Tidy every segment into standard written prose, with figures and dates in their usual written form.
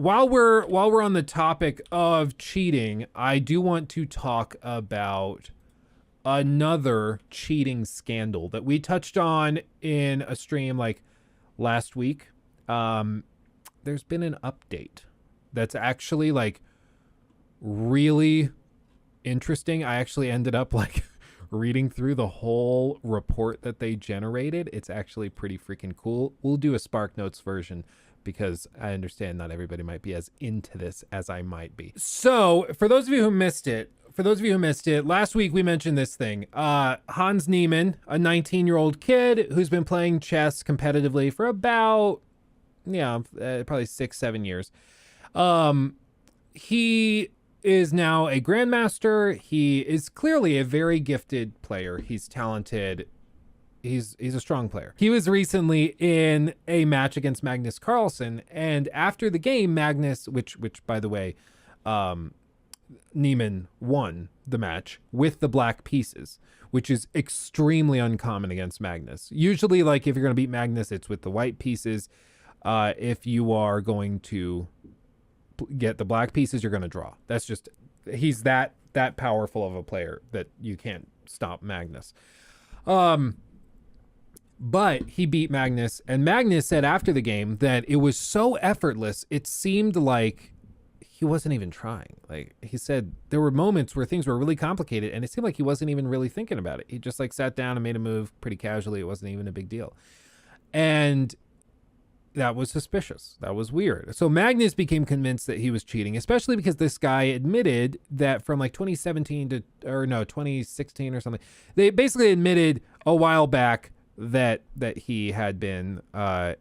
while we're on the topic of cheating, I do want to talk about another cheating scandal that we touched on in a stream like last week. There's been an update that's actually like really interesting. I actually ended up like reading through the whole report that they generated. It's actually pretty freaking cool. We'll do a Spark Notes version because I understand not everybody might be as into this as I might be. So for those of you who missed it, last week we mentioned this thing. Hans Niemann, a 19-year-old kid who's been playing chess competitively for about, probably 6-7 years. He is now a grandmaster. He is clearly a very gifted player. He's talented. He's a strong player. He was recently in a match against Magnus Carlsen, and after the game, Magnus, which by the way, Niemann won the match with the black pieces, which is extremely uncommon against Magnus. Usually, like if you're going to beat Magnus, it's with the white pieces. If you are going to get the black pieces, you're going to draw. That's just, he's that powerful of a player that you can't stop Magnus. But he beat Magnus, and Magnus said after the game that it was so effortless, it seemed like he wasn't even trying. Like he said, there were moments where things were really complicated, and it seemed like he wasn't even really thinking about it. He just like sat down and made a move pretty casually. It wasn't even a big deal. And that was suspicious. That was weird. So Magnus became convinced that he was cheating, especially because this guy admitted that from like 2016 or something. They basically admitted a while back that he had been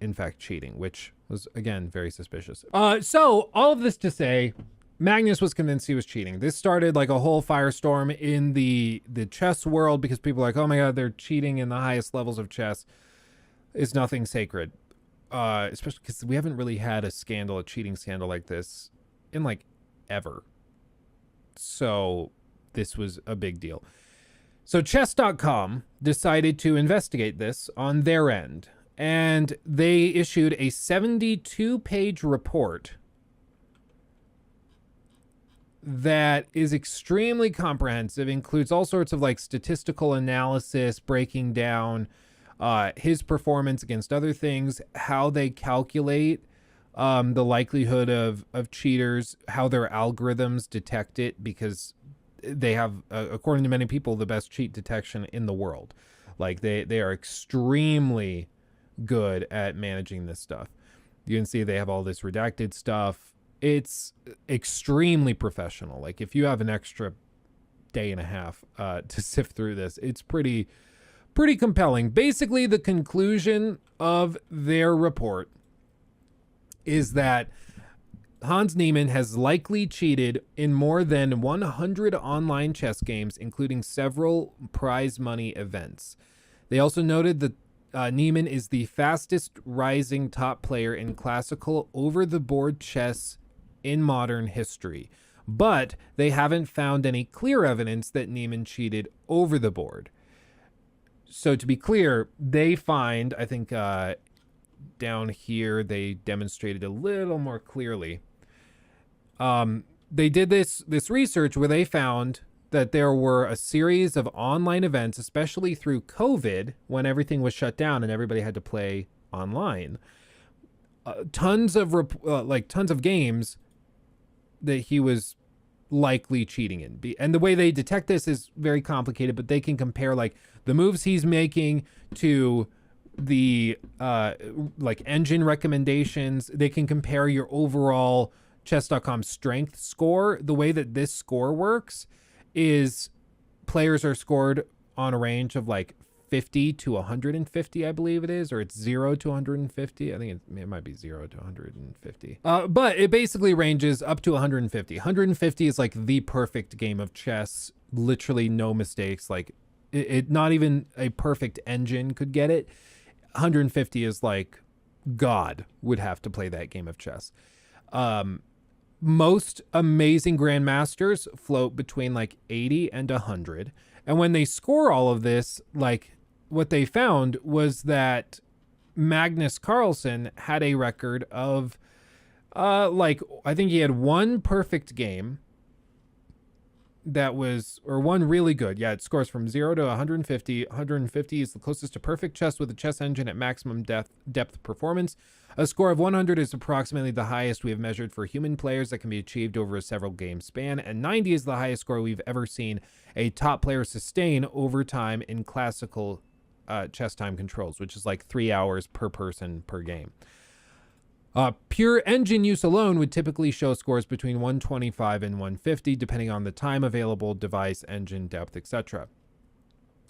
in fact cheating, which was again very suspicious. So all of this to say, Magnus was convinced he was cheating. This started like a whole firestorm in the chess world because people are like, oh my god, they're cheating in the highest levels of chess. It's nothing sacred. Especially because we haven't really had a cheating scandal like this in like ever. So this was a big deal. So chess.com decided to investigate this on their end, and they issued a 72-page report that is extremely comprehensive, includes all sorts of like statistical analysis, breaking down his performance against other things, how they calculate the likelihood of cheaters, how their algorithms detect it, because they have, according to many people, the best cheat detection in the world. Like they are extremely good at managing this stuff. You can see they have all this redacted stuff. It's extremely professional. Like if you have an extra day and a half to sift through this, it's pretty compelling. Basically, the conclusion of their report is that Hans Niemann has likely cheated in more than 100 online chess games, including several prize money events. They also noted that Niemann is the fastest rising top player in classical over-the-board chess in modern history. But they haven't found any clear evidence that Niemann cheated over the board. So to be clear, they find, I think down here, they demonstrated a little more clearly. They did this research where they found that there were a series of online events, especially through COVID, when everything was shut down and everybody had to play online. Tons of games that he was likely cheating in. And the way they detect this is very complicated, but they can compare like the moves he's making to the engine recommendations. They can compare your overall chess.com strength score. The way that this score works is players are scored on a range of like 50 to 150, I believe it is, or it's 0 to 150. I think it might be 0 to 150. But it basically ranges up to 150. 150 is like the perfect game of chess. Literally no mistakes. Like it not even a perfect engine could get it. 150 is like God would have to play that game of chess. Most amazing grandmasters float between like 80 and 100. And when they score all of this, like what they found was that Magnus Carlsen had a record of Like, I think he had one perfect game that was, or one really good. Yeah, it scores from 0 to 150. 150 is the closest to perfect chess with a chess engine at maximum depth performance. A score of 100 is approximately the highest we have measured for human players that can be achieved over a several game span, and 90 is the highest score we've ever seen a top player sustain over time in classical chess time controls, which is like 3 hours per person per game. Pure engine use alone would typically show scores between 125 and 150, depending on the time available, device, engine, depth, etc.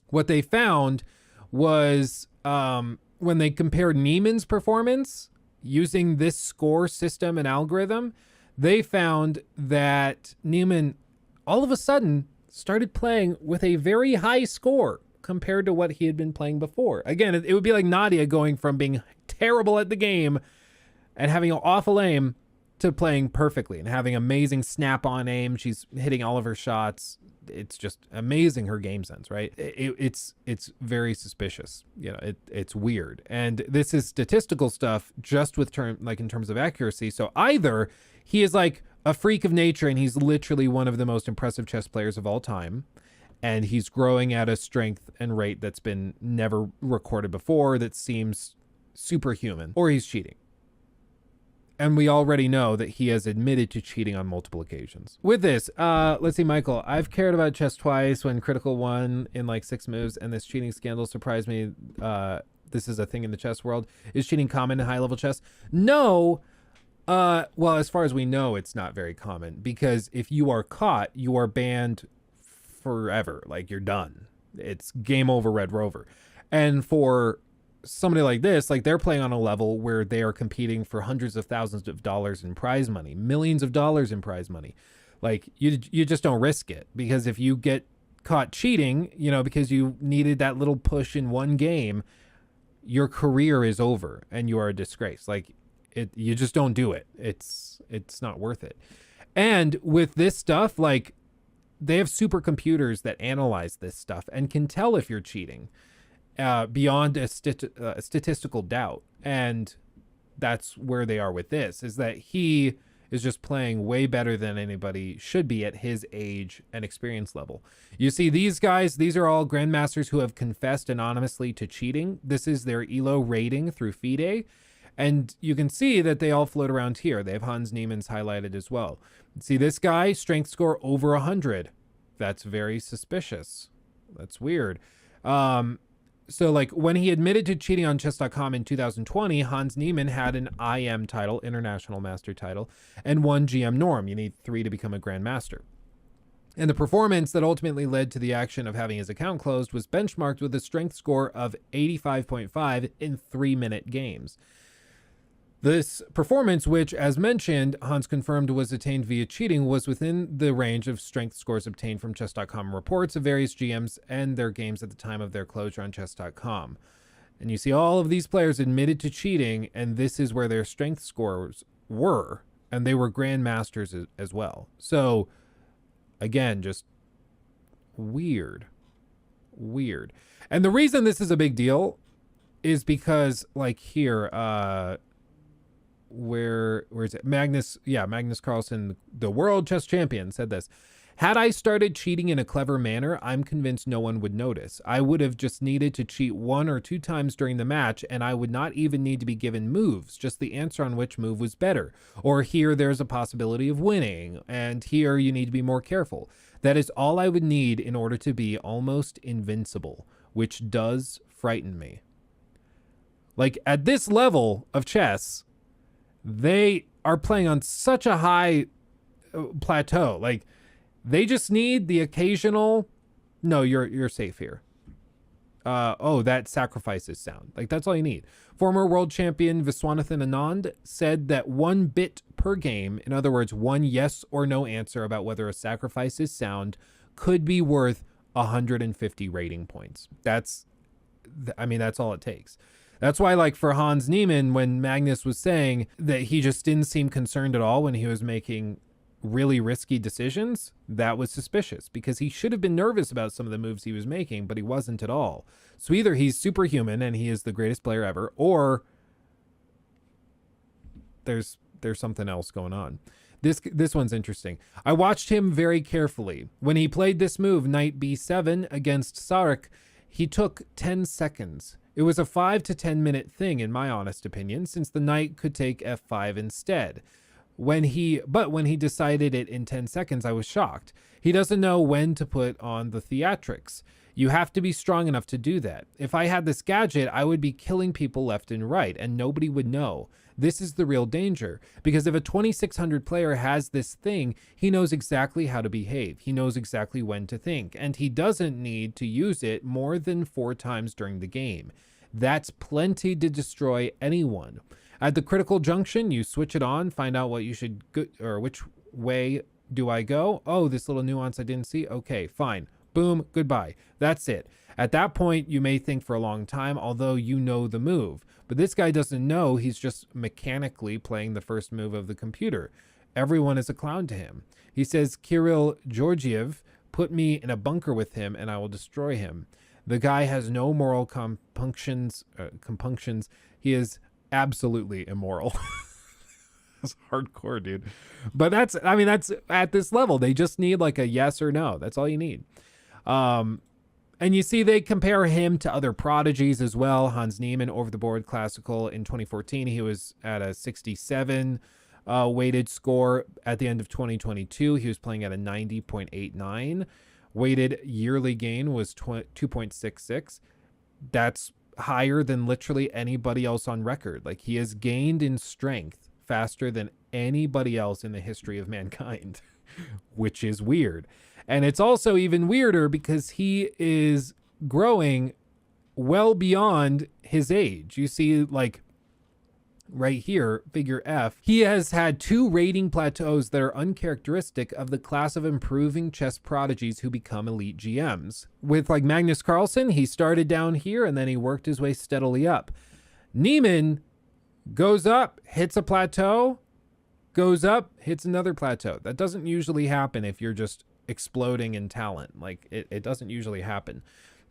What they found was when they compared Niemann's performance using this score system and algorithm, they found that Niemann all of a sudden started playing with a very high score compared to what he had been playing before. Again, it would be like Nadia going from being terrible at the game and having an awful aim to playing perfectly and having amazing snap-on aim. She's hitting all of her shots. It's just amazing, her game sense, right? It's very suspicious. You know, it's weird. And this is statistical stuff just with in terms of accuracy. So either he is like a freak of nature and he's literally one of the most impressive chess players of all time, and he's growing at a strength and rate that's been never recorded before that seems superhuman, or he's cheating. And we already know that he has admitted to cheating on multiple occasions. With this, let's see, Michael. I've cared about chess twice when critical won in like 6 moves, and this cheating scandal surprised me. This is a thing in the chess world. Is cheating common in high-level chess? No. Well, as far as we know, it's not very common, because if you are caught, you are banned forever. Like, you're done. It's game over, Red Rover. And for somebody like this, like, they're playing on a level where they are competing for hundreds of thousands of dollars in prize money, millions of dollars in prize money. Like, you just don't risk it, because if you get caught cheating, you know, because you needed that little push in one game, your career is over and you are a disgrace. Like, you just don't do it. It's not worth it. And with this stuff, like, they have supercomputers that analyze this stuff and can tell if you're cheating beyond a statistical doubt. And that's where they are with this, is that he is just playing way better than anybody should be at his age and experience level. You see, these guys, these are all grandmasters who have confessed anonymously to cheating. This is their ELO rating through FIDE. And you can see that they all float around here. They have Hans Niemann's highlighted as well. See this guy, strength score over 100. That's very suspicious. That's weird. So, like, when he admitted to cheating on chess.com in 2020, Hans Niemann had an IM title, International Master title, and 1 GM norm. You need 3 to become a Grandmaster. And the performance that ultimately led to the action of having his account closed was benchmarked with a strength score of 85.5 in 3-minute games. This performance, which, as mentioned, Hans confirmed was attained via cheating, was within the range of strength scores obtained from chess.com reports of various GMs and their games at the time of their closure on chess.com. And you see all of these players admitted to cheating, and this is where their strength scores were, and they were grandmasters as well. So, again, just weird. And the reason this is a big deal is because, like, here, where is it? Magnus Carlsen, the world chess champion, said this: "Had I started cheating in a clever manner, I'm convinced no one would notice. I would have just needed to cheat 1 or 2 times during the match, and I would not even need to be given moves, just the answer on which move was better. Or here there's a possibility of winning, and here you need to be more careful. That is all I would need in order to be almost invincible, which does frighten me." Like, at this level of chess, they are playing on such a high plateau. Like, they just need the occasional, no, you're safe here. Oh, that sacrifices sound. Like, that's all you need. Former world champion Viswanathan Anand said that 1 bit per game, in other words, 1 yes or no answer about whether a sacrifice is sound, could be worth 150 rating points. That's all it takes. That's why, like, for Hans Niemann, when Magnus was saying that he just didn't seem concerned at all when he was making really risky decisions, that was suspicious, because he should have been nervous about some of the moves he was making, but he wasn't at all. So either he's superhuman and he is the greatest player ever, or there's there's something else going on. This one's interesting. I watched him very carefully. When he played this move, knight b7 against Sark, he took 10 seconds. It was a 5 to 10 minute thing, in my honest opinion, since the knight could take f5 instead. When he decided it in 10 seconds, I was shocked. He doesn't know when to put on the theatrics. You have to be strong enough to do that. If I had this gadget, I would be killing people left and right, and nobody would know. This is the real danger, because if a 2600 player has this thing, he knows exactly how to behave. He knows exactly when to think, and he doesn't need to use it more than 4 times during the game. That's plenty to destroy anyone. At the critical junction, you switch it on, find out what you should go, or which way do I go? Oh, this little nuance I didn't see. Okay, fine. Boom, goodbye. That's it. At that point, you may think for a long time, although you know the move. But this guy doesn't know. He's just mechanically playing the first move of the computer. Everyone is a clown to him. He says, Kirill Georgiev, put me in a bunker with him and I will destroy him. The guy has no moral compunctions. He is absolutely immoral. That's hardcore, dude. But that's at this level. They just need like a yes or no. That's all you need. And you see they compare him to other prodigies as well. Hans Niemann, over the board classical in 2014. He was at a 67 weighted score. At the end of 2022, he was playing at a 90.89. Weighted yearly gain was 2.66. That's higher than literally anybody else on record. Like, he has gained in strength faster than anybody else in the history of mankind, which is weird. And it's also even weirder because he is growing well beyond his age. You see, like, right here, figure F, he has had 2 rating plateaus that are uncharacteristic of the class of improving chess prodigies who become elite GMs. With like Magnus Carlsen, he started down here and then he worked his way steadily up. Niemann goes up, hits a plateau, goes up, hits another plateau. That doesn't usually happen if you're just exploding in talent. Like, it doesn't usually happen.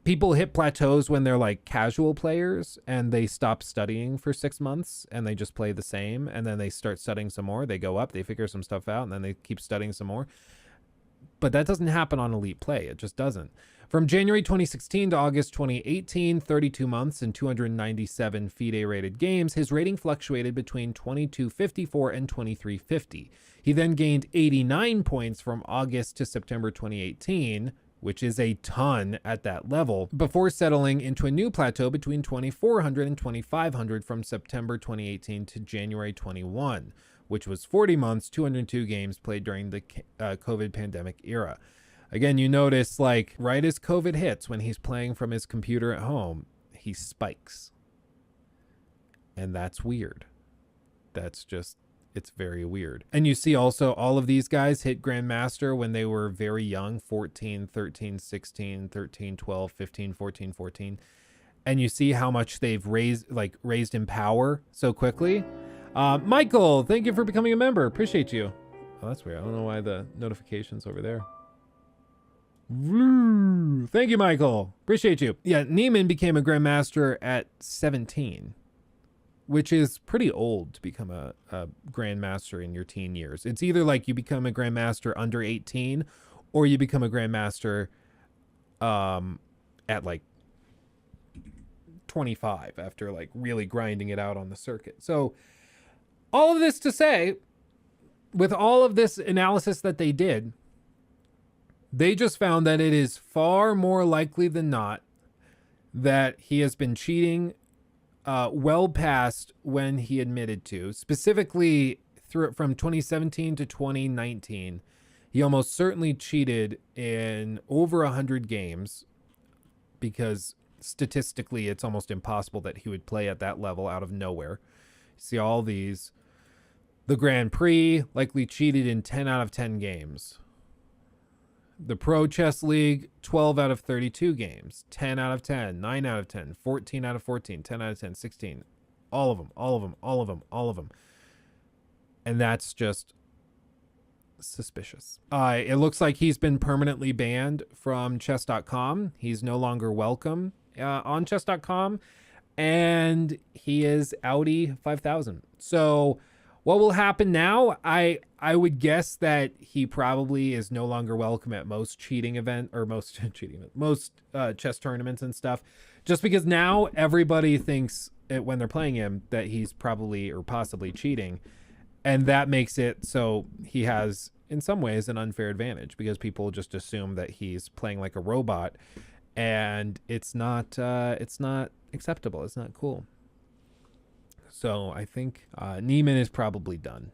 People hit plateaus when they're like casual players and they stop studying for 6 months and they just play the same, and then they start studying some more. They go up, they figure some stuff out, and then they keep studying some more. But that doesn't happen on elite play. It just doesn't. From January 2016 to August 2018, 32 months and 297 FIDE rated games, his rating fluctuated between 2254 and 2350. He then gained 89 points from August to September 2018, which is a ton at that level, before settling into a new plateau between 2400 and 2500 from September 2018 to January 21, which was 40 months, 202 games played during the COVID pandemic era. Again, you notice, like, right as COVID hits, when he's playing from his computer at home, he spikes. And that's weird. That's just, it's very weird. And you see also all of these guys hit Grandmaster when they were very young, 14, 13, 16, 13, 12, 15, 14, 14. And you see how much they've raised in power so quickly. Michael, thank you for becoming a member. Appreciate you. Oh, that's weird. I don't know why the notification's over there. Thank you, Michael. Appreciate you. Yeah, Niemann became a Grandmaster at 17, which is pretty old to become a Grandmaster in your teen years. It's either like you become a Grandmaster under 18 or you become a Grandmaster at like 25 after like really grinding it out on the circuit. So all of this to say, with all of this analysis that they did, they just found that it is far more likely than not that he has been cheating well past when he admitted to. Specifically, from 2017 to 2019, he almost certainly cheated in over 100 games, because statistically it's almost impossible that he would play at that level out of nowhere. See all these. The Grand Prix likely cheated in 10 out of 10 games. The Pro Chess League, 12 out of 32 games, 10 out of 10, 9 out of 10, 14 out of 14, 10 out of 10, 16. All of them, all of them, all of them, all of them. And that's just suspicious. It looks like he's been permanently banned from chess.com. He's no longer welcome on chess.com. And he is Audi 5000. So What will happen now? I would guess that he probably is no longer welcome at most cheating event or most most chess tournaments and stuff, just because now everybody thinks when they're playing him that he's probably or possibly cheating, and that makes it so he has in some ways an unfair advantage because people just assume that he's playing like a robot, and it's not acceptable. It's not cool. So I think Neiman is probably done.